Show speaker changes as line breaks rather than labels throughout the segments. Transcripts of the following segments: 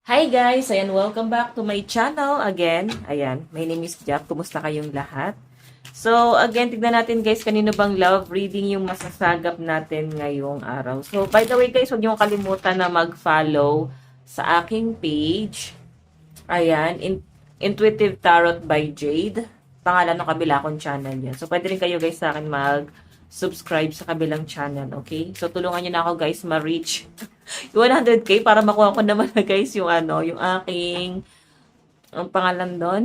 Hi guys! Ayan, welcome back to my channel again. Ayan, my name is Jack. Kumusta kayong lahat? So, again, tignan natin guys, kanino bang love reading yung masasagap natin ngayong araw. So, by the way guys, huwag niyo kalimutan na mag-follow sa aking page. Ayan, Intuitive Tarot by Jade. Pangalan ng kabila kong channel yan. So, pwede rin kayo guys sa akin mag-subscribe sa kabilang channel, okay? So, tulungan niyo na ako guys ma-reach 100k para makuha ko naman na guys yung yung aking, ang pangalan doon,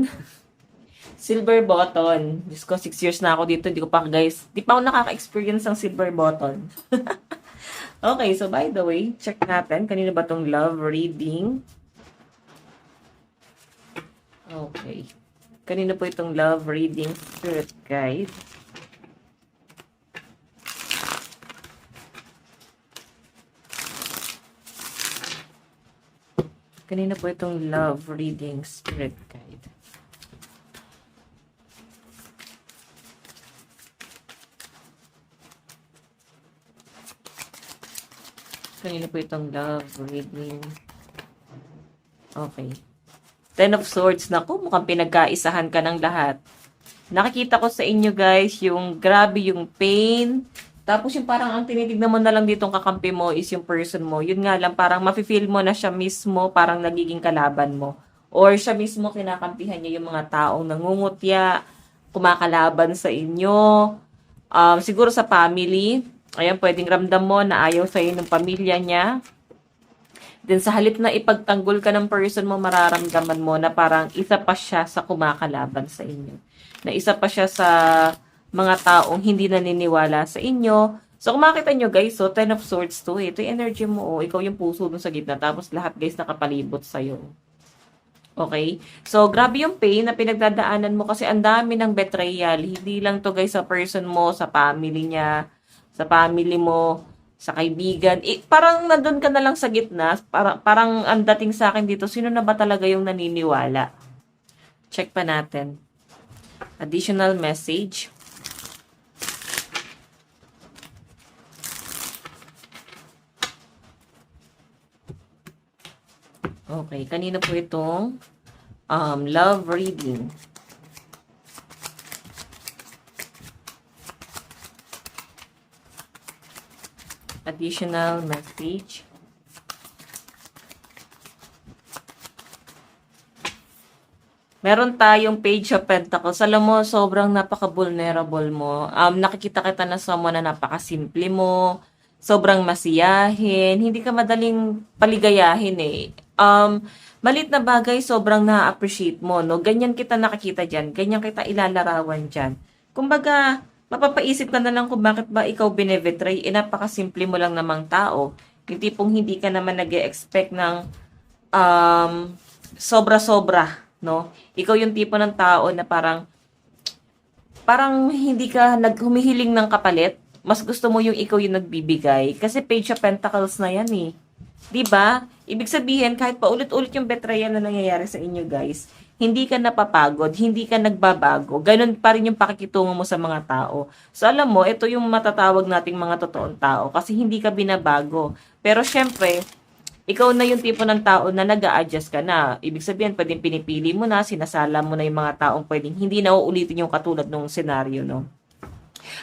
silver button. Diyos ko, 6 years na ako dito. Hindi ko pa guys, di pa ako nakaka-experience ng silver button. Okay, so by the way, check natin. Kanino ba tong love reading? Okay. Kanino po itong love reading spirit guide? Kanina po itong love reading spirit guide. Kanina po itong love reading. Okay. Ten of Swords. Naku, mukhang pinagkaisahan ka ng lahat. Nakikita ko sa inyo guys, yung grabe yung pain. Tapos yung parang ang tinitignan mo na lang ditong kakampi mo is yung person mo. Yun nga lang, parang mafe-feel mo na siya mismo parang nagiging kalaban mo. Or siya mismo kinakampihan niya yung mga taong nangungutya, kumakalaban sa inyo. Siguro sa family, ayan, pwedeng ramdam mo na ayaw sa ng pamilya niya. Then sa halip na ipagtanggol ka ng person mo, mararamdaman mo na parang isa pa siya sa kumakalaban sa inyo. Na isa pa siya sa mga taong hindi naniniwala sa inyo. So, kung makita nyo guys, so, Ten of Swords to, ito yung energy mo, ikaw yung puso dun sa gitna, tapos lahat guys nakapalibot sa'yo. Okay? So, grabe yung pain na pinagdadaanan mo kasi ang dami ng betrayal. Hindi lang to guys sa person mo, sa family niya, sa family mo, sa kaibigan. Parang nandun ka na lang sa gitna, parang ang dating sa akin dito, sino na ba talaga yung naniniwala? Check pa natin. Additional message. Okay, kanina po itong love reading. Additional message. Meron tayong Page of Pentacles. Alam mo, sobrang napaka-vulnerable mo. Nakikita kita na someone na napaka-simple mo. Sobrang masiyahin. Hindi ka madaling paligayahin eh. Malit na bagay, sobrang na-appreciate mo, no? Ganyan kita nakikita dyan. Ganyan kita ilalarawan dyan. Kumbaga, mapapaisip ka na lang kung bakit ba ikaw binebetray. Napakasimple mo lang namang tao. Yung tipong hindi ka naman nag-e-expect ng sobra-sobra, no? Ikaw yung tipo ng tao na parang hindi ka humihiling ng kapalit. Mas gusto mo yung ikaw yung nagbibigay. Kasi Page of Pentacles na yan eh. 'Di ba? Ibig sabihin, kahit paulit-ulit yung betrayal na nangyayari sa inyo guys, hindi ka napapagod, hindi ka nagbabago. Ganun pa rin yung pakikitungo mo sa mga tao. So alam mo, ito yung matatawag nating mga totoong tao kasi hindi ka binabago. Pero syempre, ikaw na yung tipo ng tao na nag-a-adjust ka na. Ibig sabihin, pwedeng pinipili mo na, sinasala mo na yung mga taong pwedeng hindi na uulitin yung katulad ng senaryo, no?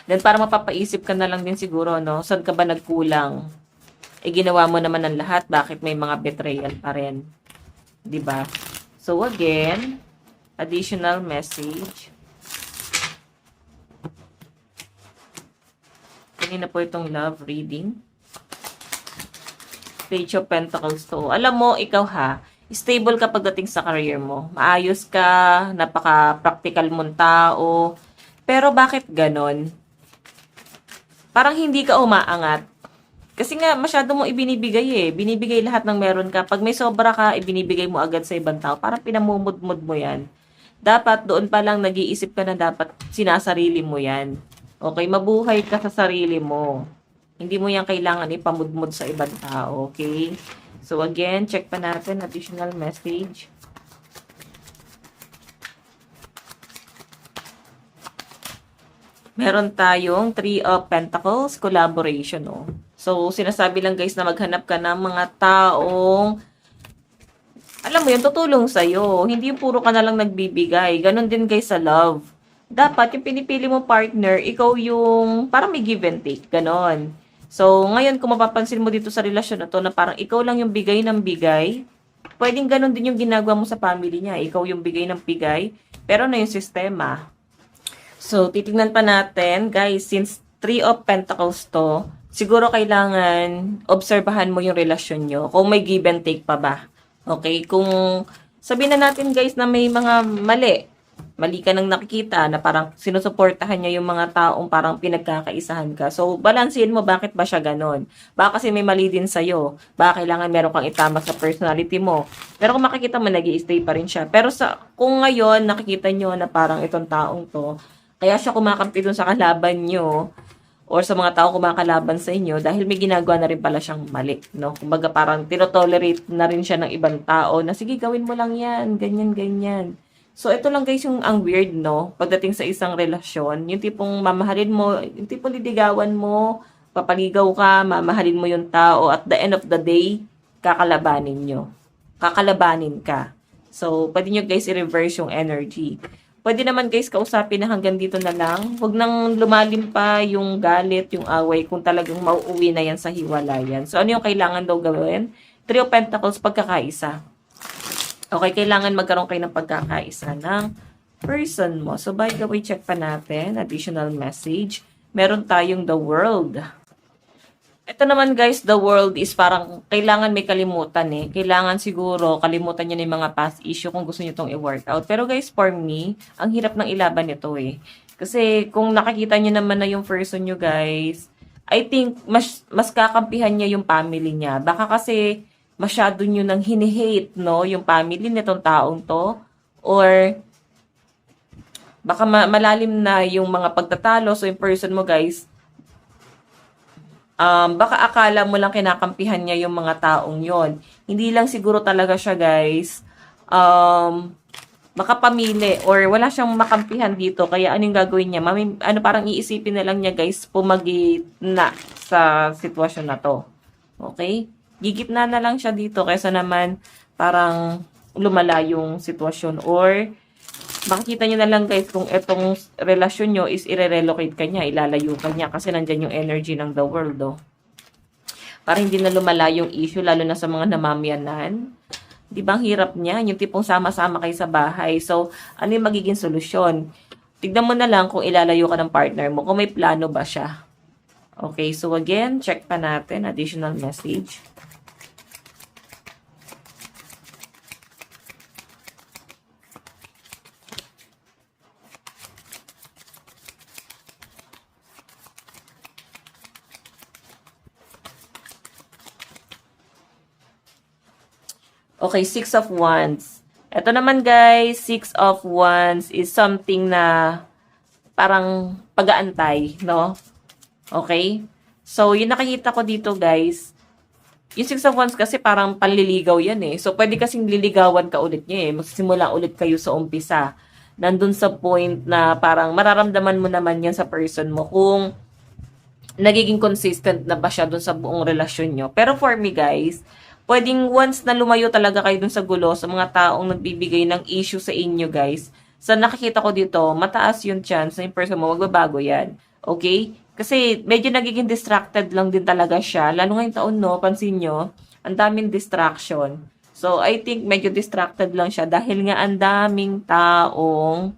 Then, para mapapaisip ka na lang din siguro, no? Saan ka ba nagkulang? Ginawa mo naman ang lahat, bakit may mga betrayal pa rin? 'Di ba? So, again, additional message. Kanina po itong love reading. Page of Pentacles to. Alam mo, ikaw ha, stable ka pagdating sa career mo. Maayos ka, napaka-practical mong tao. Pero bakit ganon? Parang hindi ka umaangat. Kasi nga, masyado mo ibinibigay eh. Binibigay lahat ng meron ka. Pag may sobra ka, ibinibigay mo agad sa ibang tao. Parang pinamumudmud mo yan. Dapat, doon pa lang nag-iisip ka na dapat sinasarili mo yan. Okay, mabuhay ka sa sarili mo. Hindi mo yan kailangan ipamudmud sa ibang tao. Okay? So again, check pa natin. Additional message. Meron tayong Three of Pentacles, collaboration, no? So, sinasabi lang guys na maghanap ka ng mga taong, alam mo yun, tutulong sa'yo. Hindi yung puro ka na lang nagbibigay. Ganon din guys sa love. Dapat yung pinipili mo partner, ikaw yung parang may give and take. Ganon. So, ngayon kung mapapansin mo dito sa relasyon na to na parang ikaw lang yung bigay ng bigay, pwedeng ganon din yung ginagawa mo sa family niya. Ikaw yung bigay ng bigay, pero na yung sistema. So, titignan pa natin, guys, since Three of Pentacles to, siguro kailangan obserbahan mo yung relasyon nyo, kung may give and take pa ba. Okay? Kung sabihin na natin, guys, na may mga mali ka nang nakikita na parang sinusuportahan niya yung mga taong parang pinagkakaisahan ka. So, balansehin mo bakit ba siya ganon. Baka kasi may mali din sa'yo. Baka kailangan meron kang itama sa personality mo. Pero kung makikita mo, nag-i-stay pa rin siya. Pero kung ngayon, nakikita nyo na parang itong taong to, kaya siya kumakampi dun sa kalaban nyo or sa mga tao kumakalaban sa inyo dahil may ginagawa na rin pala siyang mali, no? Kumbaga parang tinotolerate na rin siya ng ibang tao na sige, gawin mo lang yan, ganyan, ganyan. So, ito lang guys yung ang weird, no? Pagdating sa isang relasyon, yung tipong mamahalin mo, yung tipong liligawan mo, papaligaw ka, mamahalin mo yung tao, at the end of the day, kakalabanin nyo. Kakalabanin ka. So, pwede nyo guys i-reverse yung energy. Pwede naman guys kausapin na hanggang dito na lang. Huwag nang lumalim pa yung galit, yung away, kung talagang mauuwi na yan sa hiwalayan. So, ano yung kailangan daw gawin? Three of Pentacles, pagkakaisa. Okay, kailangan magkaroon kayo ng pagkakaisa ng person mo. So, by the way, check pa natin. Additional message. Meron tayong the world. Ito naman guys, the world is parang kailangan may kalimutan eh. Kailangan siguro kalimutan nyo na yung mga past issue kung gusto nyo itong i-work out. Pero guys, for me, ang hirap ng ilaban nito eh. Kasi kung nakikita nyo naman na yung person nyo guys, I think mas kakampihan niya yung family niya. Baka kasi masyado nyo nang hinihate, no, yung family nitong taong to. Or baka malalim na yung mga pagtatalo. So, yung person mo guys, baka akala mo lang kinakampihan niya yung mga taong yon. Hindi lang siguro talaga siya guys, makapamili or wala siyang makampihan dito. Kaya anong gagawin niya? Parang iisipin na lang niya guys, pumagitna sa sitwasyon na to. Okay? Gigitna na lang siya dito kaysa naman parang lumala yung sitwasyon or makikita nyo na lang guys kung itong relasyon nyo is i-relocate ka niya, ilalayo ka niya kasi nandyan yung energy ng the world, oh. Para hindi na lumala yung issue, lalo na sa mga namamayanan. Di ba ang hirap niya? Yung tipong sama-sama kayo sa bahay. So, ano yung magiging solusyon? Tignan mo na lang kung ilalayo ka ng partner mo, kung may plano ba siya. Okay, so again, check pa natin, additional message. Okay, Six of Wands. Ito naman guys, Six of Wands is something na parang pag-aantay, no? Okay? So, yung nakikita ko dito guys, yung Six of Wands kasi parang panliligaw yan eh. So, pwede kasing liligawan ka ulit niya eh. Magsisimula ulit kayo sa umpisa. Nandun sa point na parang mararamdaman mo naman yan sa person mo kung nagiging consistent na ba siya dun sa buong relasyon nyo. Pero for me guys, pwedeng once na lumayo talaga kayo dun sa gulo, sa mga taong nagbibigay ng issue sa inyo guys, sa nakikita ko dito, mataas yung chance na yung person mo, magbabago yan. Okay? Kasi medyo nagiging distracted lang din talaga siya. Lalo ngayong taon, no, pansin nyo, ang daming distraction. So, I think medyo distracted lang siya dahil nga ang daming taong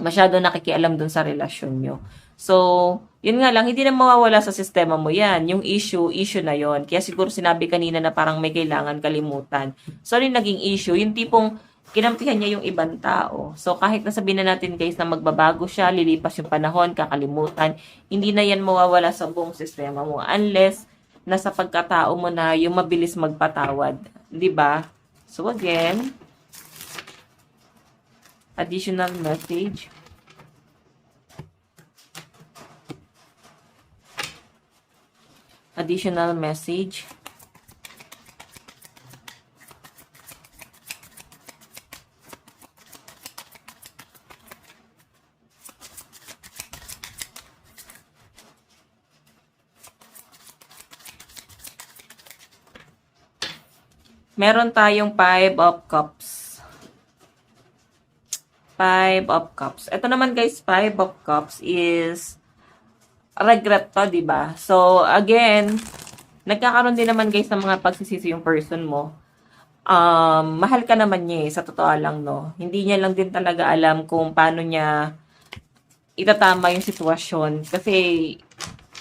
masyado nakikialam dun sa relasyon nyo. So, yun nga lang, hindi na mawawala sa sistema mo yan. Yung issue na yon. Kaya siguro sinabi kanina na parang may kailangan kalimutan. So, yung naging issue, yung tipong kinampihan niya yung ibang tao. So, kahit nasabihin na natin guys na magbabago siya, lilipas yung panahon, kakalimutan, hindi na yan mawawala sa buong sistema mo. Unless, nasa pagkatao mo na yung mabilis magpatawad. 'Di ba? So, again, additional message. Additional message. Meron tayong Five of Cups. Five of Cups. Ito naman guys, Five of Cups is regret to, di ba? So, again, nagkakaroon din naman guys ng mga pagsisisi yung person mo. Mahal ka naman niya eh, sa totoo lang, no? Hindi niya lang din talaga alam kung paano niya itatama yung sitwasyon. Kasi,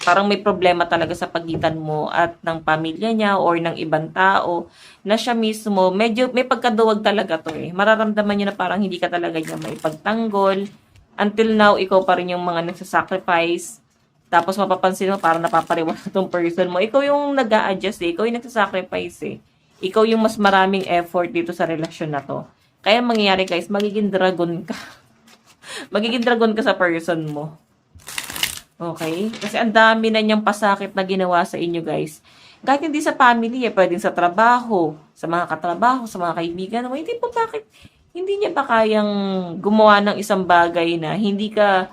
parang may problema talaga sa pagitan mo at ng pamilya niya or ng ibang tao na siya mismo, medyo may pagkaduwag talaga to eh. Mararamdaman niya na parang hindi ka talaga niya maipagtanggol. Until now, ikaw pa rin yung mga nagsasacrifice. Tapos mapapansin mo, parang napapariwan tong person mo. Ikaw yung nag-a-adjust eh. Ikaw yung nagsasacrifice eh. Ikaw yung mas maraming effort dito sa relasyon na to. Kaya mangyayari guys, magiging dragon ka. Magiging dragon ka sa person mo. Okay? Kasi ang dami na niyang pasakit na ginawa sa inyo, guys. Kahit hindi sa family, pwedeng sa trabaho, sa mga katrabaho, sa mga kaibigan mo. Hindi po bakit, hindi niya ba kayang gumawa ng isang bagay na hindi ka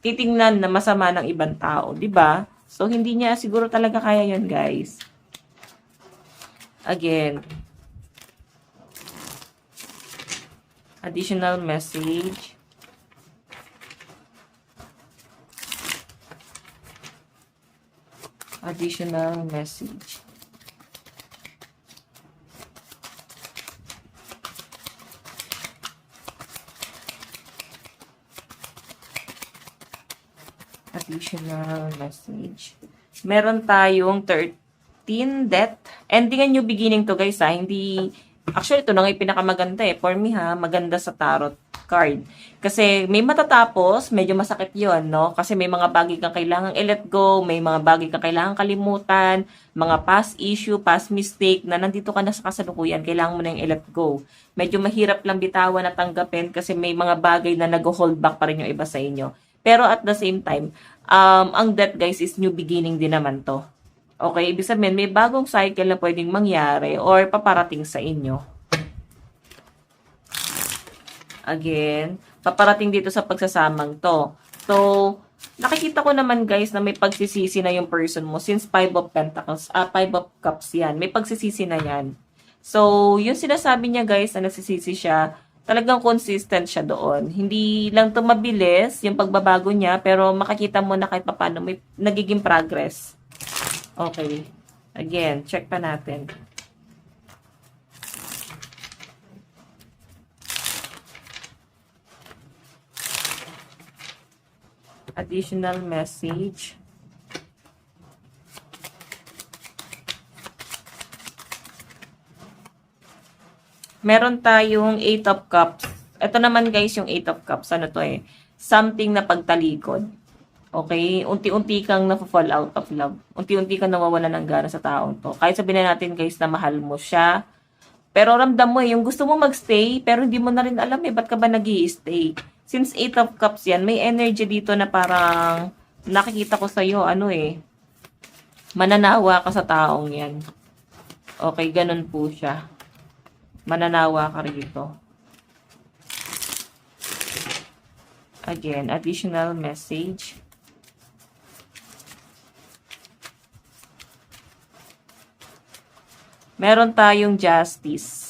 titingnan na masama ng ibang tao, di ba? So, hindi niya siguro talaga kaya yon guys. Again, additional message. Additional message. Additional message. Meron tayong 13 death. Ending a new beginning to guys ha. Hindi, actually ito na nga yung pinakamaganda eh. For me ha, maganda sa tarot card. Kasi may matatapos, medyo masakit yon no? Kasi may mga bagay kang kailangang i-let go, may mga bagay kang kailangang kalimutan, mga past issue, past mistake, na nandito ka na sa kasalukuyan, kailangan mo na yung i-let go. Medyo mahirap lang bitawan at tanggapin kasi may mga bagay na nag-hold back pa rin yung iba sa inyo. Pero at the same time, ang death guys is new beginning din naman to. Okay, ibig sabihin, may bagong cycle na pwedeng mangyari or paparating sa inyo. Again, paparating dito sa pagsasamang to. So, nakikita ko naman guys na may pagsisisi na yung person mo since Five of Pentacles, Five of Cups yan. May pagsisisi na yan. So, yung sinasabi niya guys na nagsisisi siya, talagang consistent siya doon. Hindi lang to mabilis yung pagbabago niya, pero makikita mo na kahit paano may nagiging progress. Okay. Again, check pa natin. Additional message. Meron tayong 8 of Cups. Ito naman guys, yung 8 of Cups. Ano to eh? Something na pagtalikod. Okay? Unti-unti kang na-fall out of love. Unti-unti kang nawawala ng gana sa taong to. Kahit sabihin na natin guys na mahal mo siya. Pero ramdam mo eh, yung gusto mo magstay, pero hindi mo na rin alam eh, ba't ka ba nag-i-stay? Since 8 of Cups yan, may energy dito na parang nakikita ko sa'yo, ano eh, mananawa ka sa taong yan. Okay, ganun po siya. Mananawa ka rito. Again, additional message. Meron tayong justice.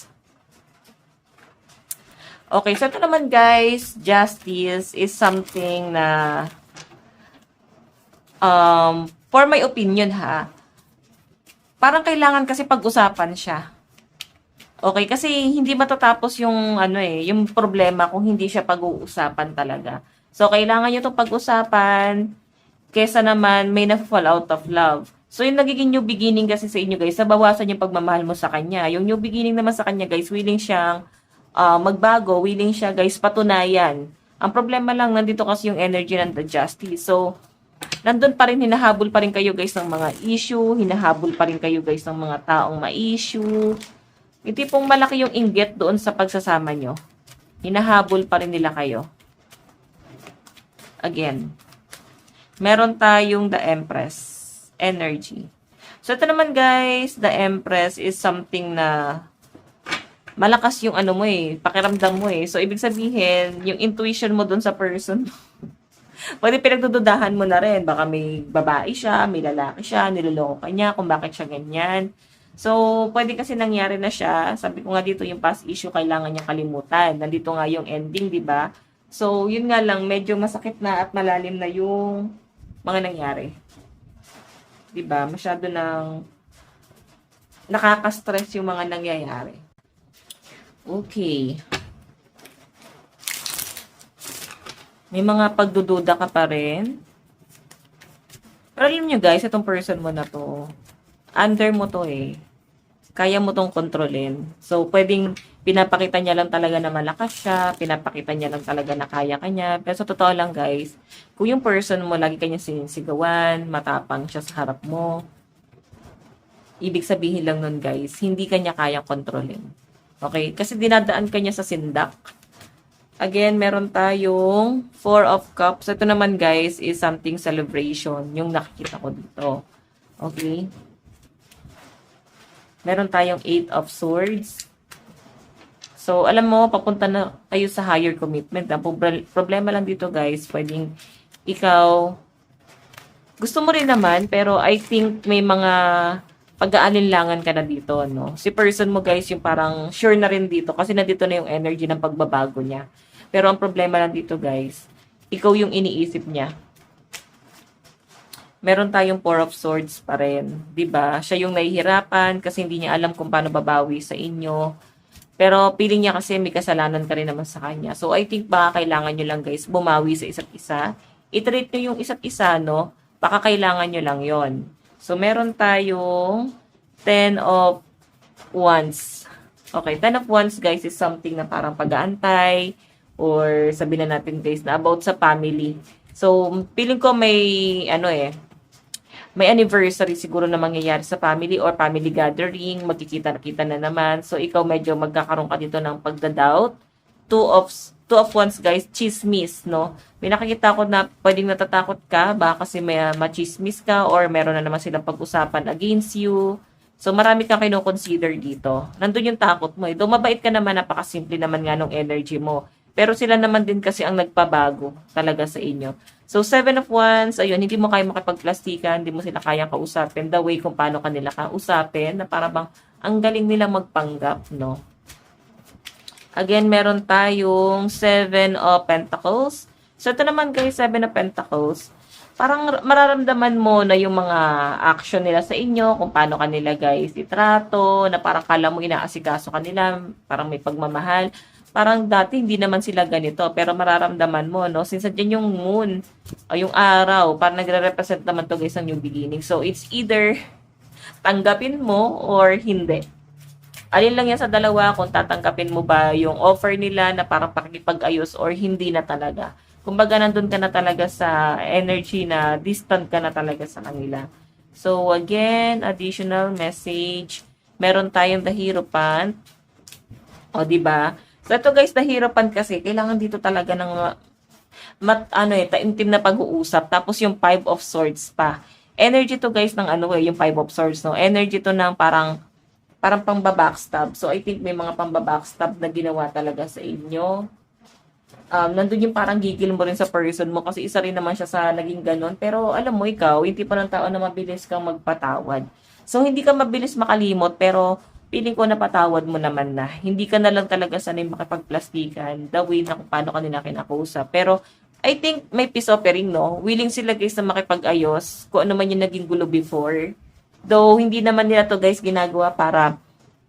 Okay, so ito naman guys, justice is something na for my opinion ha, parang kailangan kasi pag-usapan siya. Okay, kasi hindi matatapos yung ano eh, yung problema kung hindi siya pag-uusapan talaga. So kailangan niyo 'tong pag-usapan kaysa naman may na-fall out of love. So yung nagiging new beginning kasi sa inyo guys, nabawasan yung pagmamahal mo sa kanya. Yung new beginning naman sa kanya guys, willing siyang magbago, willing siya guys patunayan. Ang problema lang, nandito kasi yung energy ng the justice. So, nandun pa rin, hinahabol pa rin kayo guys ng mga issue, hinahabol pa rin kayo guys ng mga taong ma-issue. Yung tipong malaki yung inggit doon sa pagsasama nyo. Hinahabol pa rin nila kayo. Again, meron tayong the Empress energy. So, ito naman guys, the Empress is something na malakas yung ano mo eh, pakiramdam mo eh. So, ibig sabihin, yung intuition mo dun sa person, pwede pinagdududahan mo na rin. Baka may babae siya, may lalaki siya, niloloko ka niya, kung bakit siya ganyan. So, pwede kasi nangyari na siya. Sabi ko nga dito, yung past issue, kailangan niya kalimutan. Nandito nga yung ending, di ba? So, yun nga lang, medyo masakit na at malalim na yung mga nangyari. Di ba? Masyado nang nakaka-stress yung mga nangyayari. Okay. May mga pagdududa ka pa rin. Pero alam nyo guys, itong person mo na to, under mo to eh. Kaya mo tong kontrolin. So, pwedeng pinapakita niya lang talaga na malakas siya, pinapakita niya lang talaga na kaya kanya. Pero sa totoo lang guys, kung yung person mo lagi kanya sinisigawan, matapang siya sa harap mo, ibig sabihin lang nun guys, hindi kanya kayang kontrolin. Okay? Kasi dinadaan kanya sa sindak. Again, meron tayong 4 of Cups. Ito naman guys is something celebration. Yung nakikita ko dito. Okay? Meron tayong 8 of Swords. So, alam mo, papunta na tayo sa higher commitment. Ang problema lang dito guys, pwedeng ikaw, gusto mo rin naman, pero I think may mga pag-aalinlangan ka na dito, no? Si person mo guys, yung parang sure na rin dito kasi nandito na yung energy ng pagbabago niya. Pero ang problema lang dito guys, ikaw yung iniisip niya. Meron tayong 4 of Swords pa rin. 'Di ba? Siya yung nahihirapan kasi hindi niya alam kung paano babawi sa inyo. Pero feeling niya kasi may kasalanan ka rin naman sa kanya. So I think baka kailangan nyo lang guys bumawi sa isa't isa. I-treat nyo yung isa't isa, no? Baka kailangan nyo lang yon. So meron tayong 10 of Wands. Okay, 10 of Wands guys is something na parang pag-aantay, or sabihin na natin guys na about sa family. So, feeling ko may anniversary siguro na mangyayari sa family or family gathering, magkikita-kita na naman. So, ikaw medyo magkakaroon ka dito ng pagda-doubt. Two of Wands guys, chismis, no? May nakikita ko na pwedeng natatakot ka, baka kasi may machismis ka or meron na naman silang pag-usapan against you. So, marami kang kino-consider dito. Nandun yung takot mo. Though mabait ka naman, napakasimple naman nga ng energy mo. Pero sila naman din kasi ang nagpabago talaga sa inyo. So, 7 of Wands, ayun, hindi mo kaya makipagplastikan, hindi mo sila kaya kausapin. The way kung paano kanila kausapin, na para bang ang galing nila magpanggap, no? Again, meron tayong 7 of Pentacles. So, ito naman guys, 7 of Pentacles. Parang mararamdaman mo na yung mga action nila sa inyo, kung paano kanila guys itrato, na parang kala mo inaasikaso kanila, parang may pagmamahal. Parang dati hindi naman sila ganito, pero mararamdaman mo, no? Since dyan yung moon, o yung araw, parang nagre-represent naman to guys ang new beginning. So, it's either tanggapin mo or hindi. Alin lang yan sa dalawa, kung tatanggapin mo ba yung offer nila na parang pakikipag-ayos or hindi na talaga. Kumbaga, nandun ka na talaga sa energy na distant ka na talaga sa kanila. So, again, additional message. Meron tayong the Hierophant. O, diba? So, ito guys, nahirapan kasi, kailangan dito talaga ng taimtim na pag-uusap. Tapos yung 5 of Swords pa. Energy to guys ng yung 5 of Swords, no? Energy to ng parang pang-backstab. So, I think may mga pang-backstab na ginawa talaga sa inyo. Nandun yung parang gigil mo rin sa person mo kasi isa rin naman siya sa naging ganon. Pero alam mo, ikaw, hindi pa ng tao na mabilis kang magpatawad. So, hindi ka mabilis makalimot, pero feeling ko napatawad mo naman na. Hindi ka na lang talaga sanay makipagplastikan the way na kung paano kanila kinakausap. Pero, I think may peace offering, no? Willing sila guys na makipag-ayos kung ano man yung naging gulo before. Though, hindi naman nila to guys ginagawa para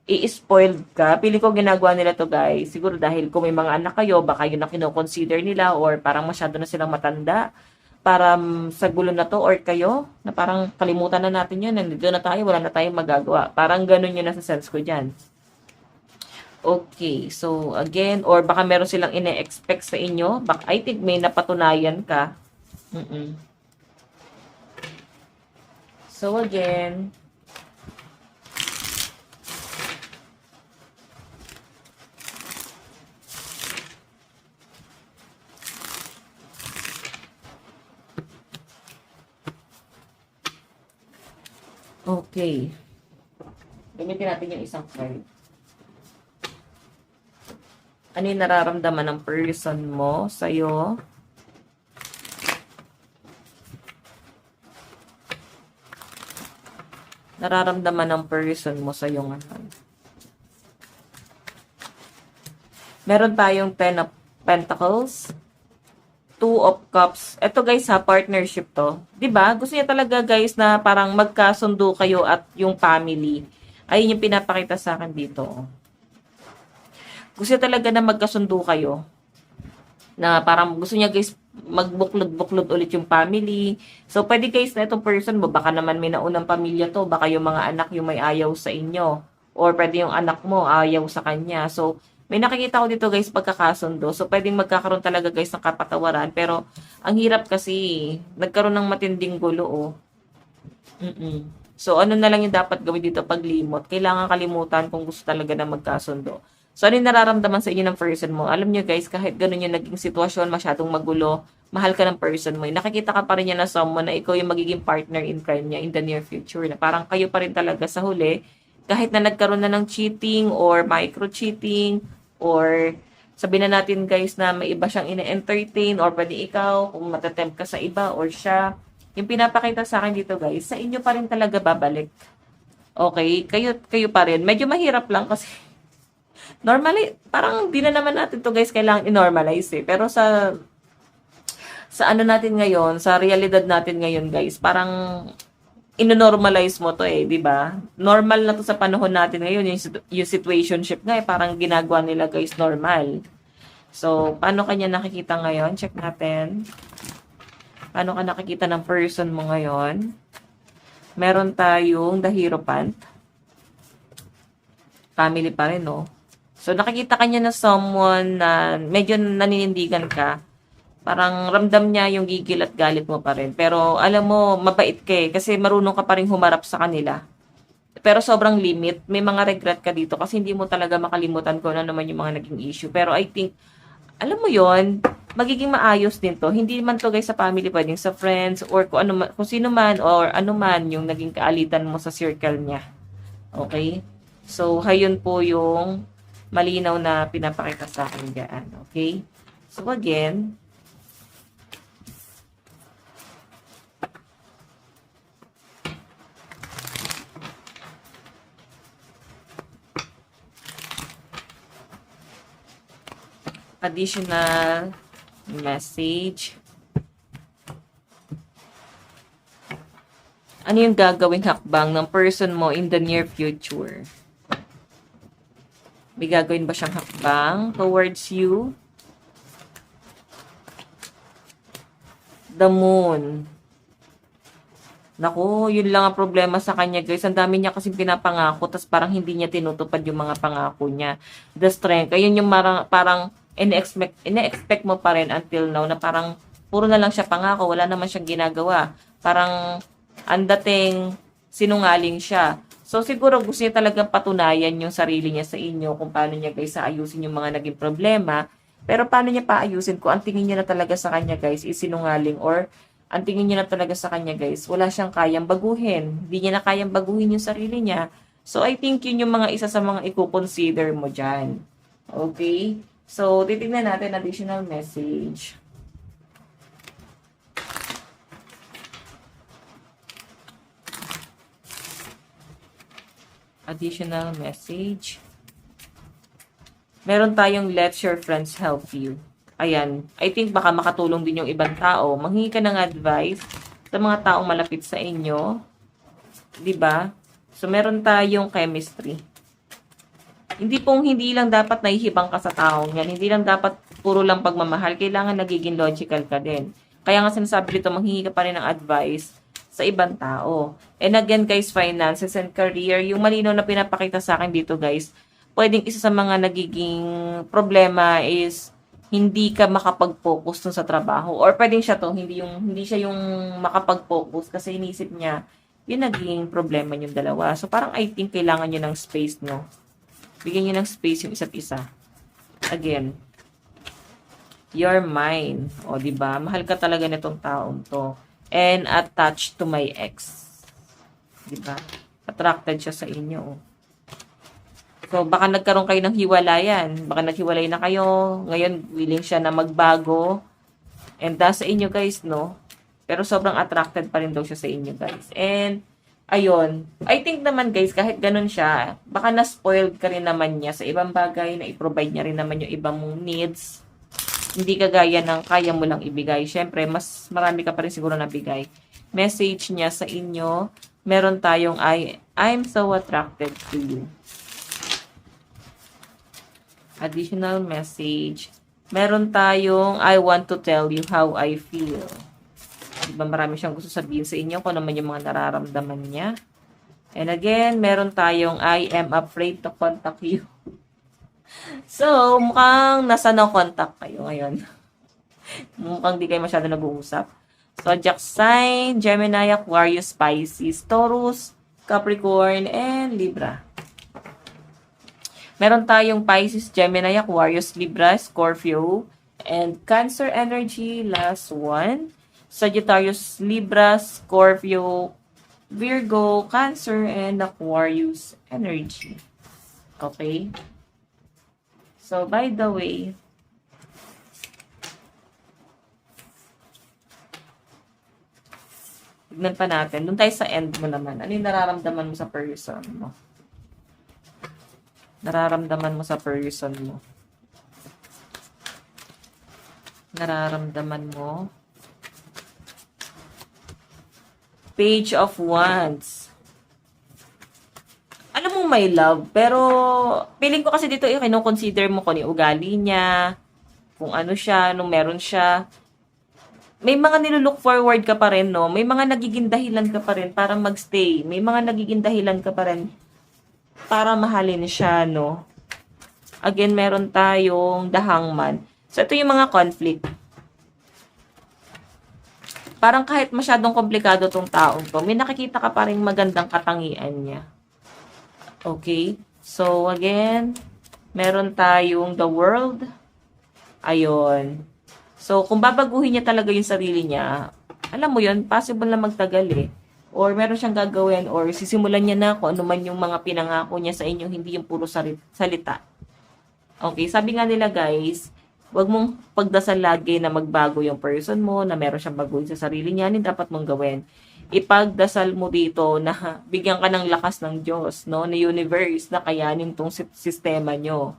i-spoiled ka. Feeling ko ginagawa nila to guys. Siguro dahil kung may mga anak kayo, baka yun na kino-consider nila or parang masyado na silang matanda para sa gulo na to, or kayo, na parang kalimutan na natin yun, nandito na tayo, wala na tayong magagawa. Parang ganun yun nasa sense ko dyan. Okay, so again, or baka meron silang ine-expect sa inyo, baka, I think may napatunayan ka. So again, okay. Gamitin natin yung isang card. Ano yung nararamdaman ng person mo sa'yo? nararamdaman ng person mo sa iyong Meron tayong Ten of Pentacles, Two of Cups. Ito guys ha, partnership to. 'Di ba? Gusto niya talaga guys na parang magkasundo kayo at yung family. Ayun yung pinapakita sa akin dito. Gusto niya talaga na magkasundo kayo. Na parang gusto niya guys magbuklod-buklod ulit yung family. So, pwede guys na itong person mo, baka naman may naunang pamilya to, baka yung mga anak yung may ayaw sa inyo. Or pwede yung anak mo ayaw sa kanya. So, may nakikita ko dito guys pagkakasundo. So, pwedeng magkakaroon talaga guys ng kapatawaran. Pero, ang hirap kasi, nagkaroon ng matinding gulo oh. So, ano na lang yung dapat gawin dito paglimot? Kailangan kalimutan kung gusto talaga na magkasundo. So, ano yung nararamdaman sa inyo ng person mo? Alam nyo guys, kahit ganun yung naging sitwasyon, masyadong magulo, mahal ka ng person mo. Nakikita ka pa rin niya na someone na ikaw yung magiging partner in crime niya in the near future. Na parang kayo pa rin talaga sa huli, kahit na nagkaroon na ng cheating or micro-cheating or sabihin na natin guys na may iba siyang ina-entertain or pwede ikaw kung matatempt ka sa iba or siya. Yung pinapakita sa akin dito guys, sa inyo pa rin talaga babalik. Okay? Kayo pa rin. Medyo mahirap lang kasi normally, parang di na naman natin to guys kailangan i-normalize eh. Pero sa ano natin ngayon, sa realidad natin ngayon guys, parang ino-normalize mo to eh, di ba? Normal na to sa panahon natin ngayon, yung situationship nga eh, parang ginagawa nila guys normal. So, paano kanya nakikita ngayon? Check natin. Paano ka nakikita ng person mo ngayon? Meron tayong The Hierophant. Family pa rin, no? So, nakikita ka niya na someone na medyo naninindigan ka. Parang ramdam niya yung gigil at galit mo pa rin. Pero, alam mo, mabait ka eh. Kasi marunong ka pa rin humarap sa kanila. Pero sobrang limit. May mga regret ka dito. Kasi hindi mo talaga makalimutan kung ano naman yung mga naging issue. Pero I think, alam mo yon magiging maayos din to. Hindi man to guys sa family, pwedeng sa friends, or kung sino man, or ano man yung naging kaalitan mo sa circle niya. Okay? So, hayun po yung malinaw na pinapakita sa akin dyan. Okay? So, again, additional message. Ano yung gagawing hakbang ng person mo in the near future? May gagawin ba siyang hakbang towards you? The Moon. Naku, yun lang ang problema sa kanya guys. Ang dami niya kasing pinapangako, tas parang hindi niya tinutupad yung mga pangako niya. The Strength. Ayun yung parang ine-expect mo pa rin until now na parang puro na lang siya pangako, wala naman siyang ginagawa. Parang ang dating sinungaling siya. So, siguro gusto niya talagang patunayan yung sarili niya sa inyo kung paano niya guys aayusin yung mga naging problema. Pero paano niya paayusin kung ang tingin niya na talaga sa kanya guys is sinungaling or ang tingin niya na talaga sa kanya guys, wala siyang kayang baguhin. Hindi niya na kayang baguhin yung sarili niya. So, I think yun yung mga isa sa mga i-consider mo dyan. Okay? So, titignan natin additional message. Additional message. Meron tayong let your friends help you. Ayan. I think baka makatulong din yung ibang tao. Manghingi ka ng advice sa mga taong malapit sa inyo. 'Di ba? So, meron tayong chemistry. Hindi lang dapat nahihibang ka sa taong yan. Hindi lang dapat puro lang pagmamahal. Kailangan nagiging logical ka din. Kaya nga sinasabi dito, manghingi ka pa rin ng advice sa ibang tao. And again guys, finances and career, yung malinaw na pinapakita sa akin dito guys, pwedeng isa sa mga nagiging problema is hindi ka makapag-focus dun sa trabaho. Or pwedeng siya to, hindi siya yung makapag-focus kasi inisip niya, yun naging problema yung dalawa. So parang I think kailangan nyo ng space, no? Bigyan nyo ng space yung isa't isa. Again, you're mine. O, diba? Mahal ka talaga nitong taong to. And attached to my ex. Diba? Attracted siya sa inyo. So, baka nagkaroon kayo ng hiwalayan. Baka naghiwalay na kayo. Ngayon, willing siya na magbago. And sa inyo guys, no? Pero sobrang attracted pa rin daw siya sa inyo guys. And Ayun. I think naman guys, kahit ganun siya, baka na-spoiled ka rin naman niya sa ibang bagay na i-provide niya rin naman yung ibang mong needs. Hindi kagaya ng kaya mo lang ibigay. Siyempre, mas marami ka pa rin siguro nabigay. Message niya sa inyo, meron tayong I'm so attracted to you. Additional message. Meron tayong I want to tell you how I feel. Diba marami siyang gusto sabihin sa inyo kung naman yung mga nararamdaman niya. And again, meron tayong I am afraid to contact you. So, mukhang nasa no contact kayo ngayon. Mukhang di kayo masyado nag-uusap. Zodiac sign, Gemini, Aquarius, Pisces, Taurus, Capricorn, and Libra. Meron tayong Pisces, Gemini, Aquarius, Libra, Scorpio, and Cancer energy, last one. Sagittarius, Libra, Scorpio, Virgo, Cancer, and Aquarius energy. Okay? So, by the way, tignan pa natin. Doon tayo sa end mo naman. Ano yung nararamdaman mo sa person mo? Nararamdaman mo sa person mo. Nararamdaman mo. Page of Wands. Alam mo may love, pero feeling ko kasi dito i-consider mo kung yung ugali niya, kung ano siya, nung meron siya. May mga nilulook forward ka pa rin, no? May mga nagiging dahilan ka pa rin para magstay. May mga nagiging dahilan ka pa rin para mahalin siya, no? Again, meron tayong The Hangman. So, ito yung mga conflict. Parang kahit masyadong komplikado tong taong to, may nakikita ka pa rin magandang katangian niya. Okay? So, again, meron tayong The World. Ayun. So, kung babaguhin niya talaga yung sarili niya, alam mo yun, possible na magtagal eh. Or meron siyang gagawin, or sisimulan niya na kung ano man yung mga pinangako niya sa inyo, hindi yung puro salita. Okay, sabi nga nila guys, huwag mong pagdasal lagi na magbago yung person mo, na meron siyang baguhin sa sarili niya, hindi dapat mong gawin. Ipagdasal mo dito na bigyan ka ng lakas ng Diyos, no, na universe, na kayanin tong sistema nyo.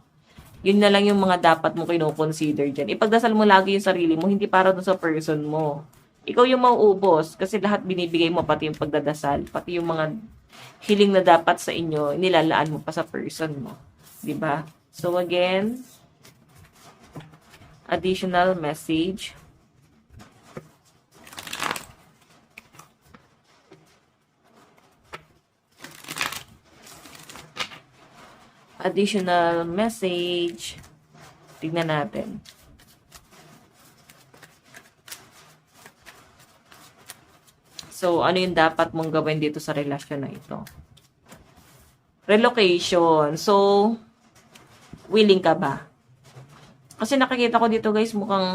Yun na lang yung mga dapat mo kino-consider dyan. Ipagdasal mo lagi yung sarili mo, hindi para dun sa person mo. Ikaw yung mauubos, kasi lahat binibigay mo, pati yung pagdadasal, pati yung mga hiling na dapat sa inyo, nilalaan mo pa sa person mo. Diba? So again, additional message. Additional message. Tignan natin. So, ano yung dapat mong gawin dito sa relasyon na ito? Relocation. So, willing ka ba? Kasi nakikita ko dito guys, mukhang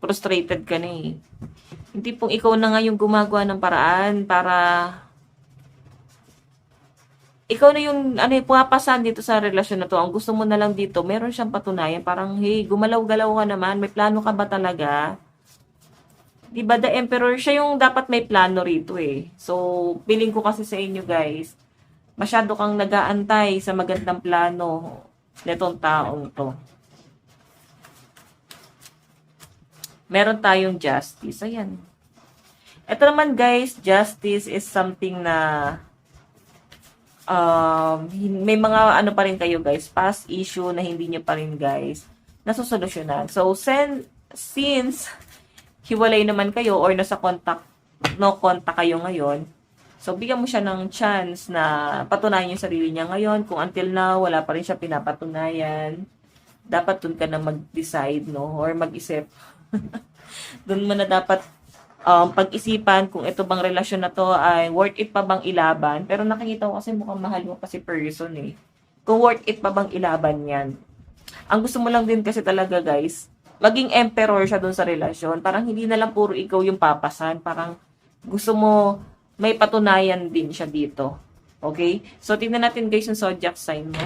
frustrated ka na eh. Hindi pong ikaw na nga yung gumagawa ng paraan para ikaw na yung pumapasan dito sa relasyon na to. Ang gusto mo na lang dito, meron siyang patunayan. Parang, hey, gumalaw-galaw ka naman. May plano ka ba talaga? Diba, the emperor, siya yung dapat may plano rito eh. So, feeling ko kasi sa inyo guys, masyado kang nag-aantay sa magandang plano netong taong to. Meron tayong justice. Ayan. Ito naman guys, justice is something na may mga ano pa rin kayo guys, past issue na hindi nyo pa rin guys nasusolusyonan. So, since hiwalay naman kayo or no contact kayo ngayon, so bigyan mo siya ng chance na patunayan yung sarili niya ngayon. Kung until now, wala pa rin siya pinapatunayan, dapat dun ka na mag-decide, no? Or mag-isip. Dun mo na dapat pag-isipan kung ito bang relasyon na to ay worth it pa bang ilaban. Pero nakikita ko kasi mukhang mahal mo pa si person eh. Kung worth it pa bang ilaban yan. Ang gusto mo lang din kasi talaga guys, maging emperor siya dun sa relasyon. Parang hindi na lang puro ikaw yung papasan. Parang gusto mo may patunayan din siya dito. Okay? So, tingnan natin guys yung zodiac sign mo.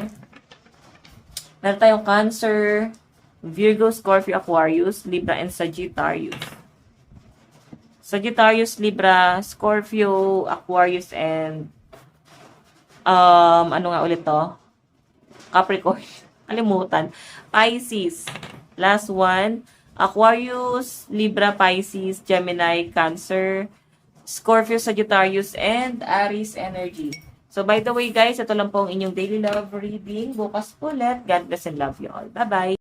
Meron tayong Cancer, Virgo, Scorpio, Aquarius, Libra, and Sagittarius. Sagittarius, Libra, Scorpio, Aquarius, and ano nga ulit to? Capricorn. Kalimutan. Pisces. Last one. Aquarius, Libra, Pisces, Gemini, Cancer, Scorpio, Sagittarius, and Aries energy. So, by the way, guys, ito lang po ang inyong daily love reading. Bukas po ulit. God bless and love you all. Bye-bye!